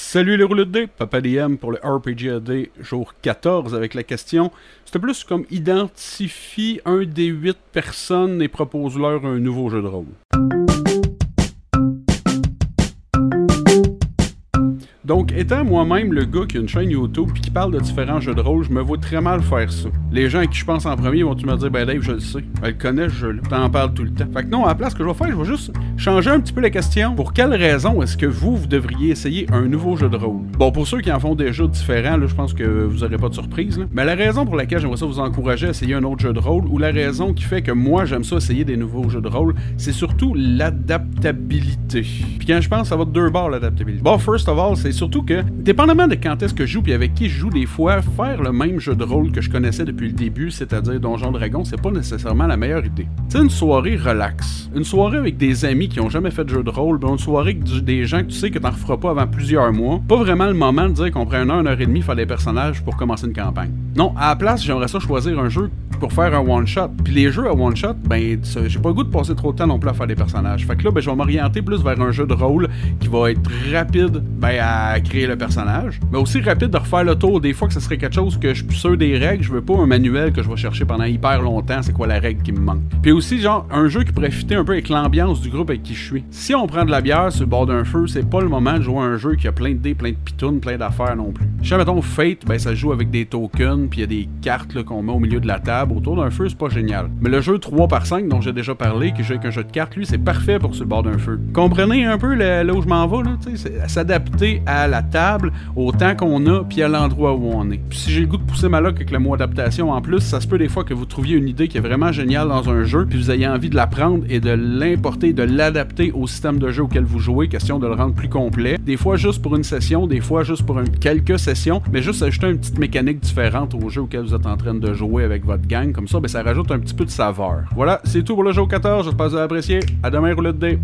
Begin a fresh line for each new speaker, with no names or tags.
Salut les rouleux de dés, Papa DM pour le RPG AD jour 14 avec la question. C'était plus comme identifie un des 8 personnes et propose-leur un nouveau jeu de rôle. Donc, étant moi-même le gars qui a une chaîne YouTube et qui parle de différents jeux de rôle, je me vois très mal faire ça. Les gens à qui je pense en premier vont-tu me dire, ben Dave, je le sais. Elle le connaît, je t'en parle tout le temps. Fait que non, à la place, ce que je vais faire, je vais juste changer un petit peu la question. Pour quelle raison est-ce que vous devriez essayer un nouveau jeu de rôle? Bon, pour ceux qui en font des jeux différents, là, je pense que vous n'aurez pas de surprise. Là. Mais la raison pour laquelle j'aimerais ça vous encourager à essayer un autre jeu de rôle, ou la raison qui fait que moi, j'aime ça essayer des nouveaux jeux de rôle, c'est surtout l'adaptabilité. Puis quand je pense, ça va de deux bords, l'adaptabilité. Bon, first of all, c'est surtout que, dépendamment de quand est-ce que je joue puis avec qui je joue, des fois, faire le même jeu de rôle que je connaissais depuis le début, c'est-à-dire Donjon Dragon, c'est pas nécessairement la meilleure idée. Tu sais, une soirée relax, une soirée avec des amis qui ont jamais fait de jeu de rôle, ben une soirée avec des gens que tu sais que t'en referas pas avant plusieurs mois, pas vraiment le moment de dire qu'on prend une heure et demie faire des personnages pour commencer une campagne. Non, à la place, j'aimerais ça choisir un jeu pour faire un one-shot. Puis les jeux à one-shot, ben, j'ai pas le goût de passer trop de temps non plus à faire des personnages. Fait que là, ben, je vais m'orienter plus vers un jeu de rôle qui va être rapide, ben, à créer le personnage, mais aussi rapide de refaire le tour. Des fois que ce serait quelque chose que je suis sûr des règles, je veux pas un manuel que je vais chercher pendant hyper longtemps, c'est quoi la règle qui me manque. Puis aussi, genre, un jeu qui pourrait fitter un peu avec l'ambiance du groupe avec qui je suis. Si on prend de la bière sur le bord d'un feu, c'est pas le moment de jouer à un jeu qui a plein de dés, plein de pitounes, plein d'affaires non plus. Si mettons Fate, ben ça se joue avec des tokens, puis il y a des cartes là, qu'on met au milieu de la table autour d'un feu, c'est pas génial. Mais le jeu 3x5 dont j'ai déjà parlé, qui joue avec un jeu de cartes, lui, c'est parfait pour sur le bord d'un feu. Comprenez un peu là où je m'en vais, là, tu sais, c'est s'adapter à la table, au temps qu'on a, puis à l'endroit où on est. Puis si j'ai le goût de pousser ma loc avec le mot adaptation en plus, ça se peut des fois que vous trouviez une idée qui est vraiment géniale dans un jeu, puis vous ayez envie de la prendre et de l'importer, de l'adapter au système de jeu auquel vous jouez, question de le rendre plus complet. Des fois juste pour une session, des fois juste pour quelques sessions, mais juste ajouter une petite mécanique différente au jeu auquel vous êtes en train de jouer avec votre gang, comme ça, ben ça rajoute un petit peu de saveur. Voilà, c'est tout pour le jeu 14, j'espère que vous avez apprécié. À demain, roulette de dés.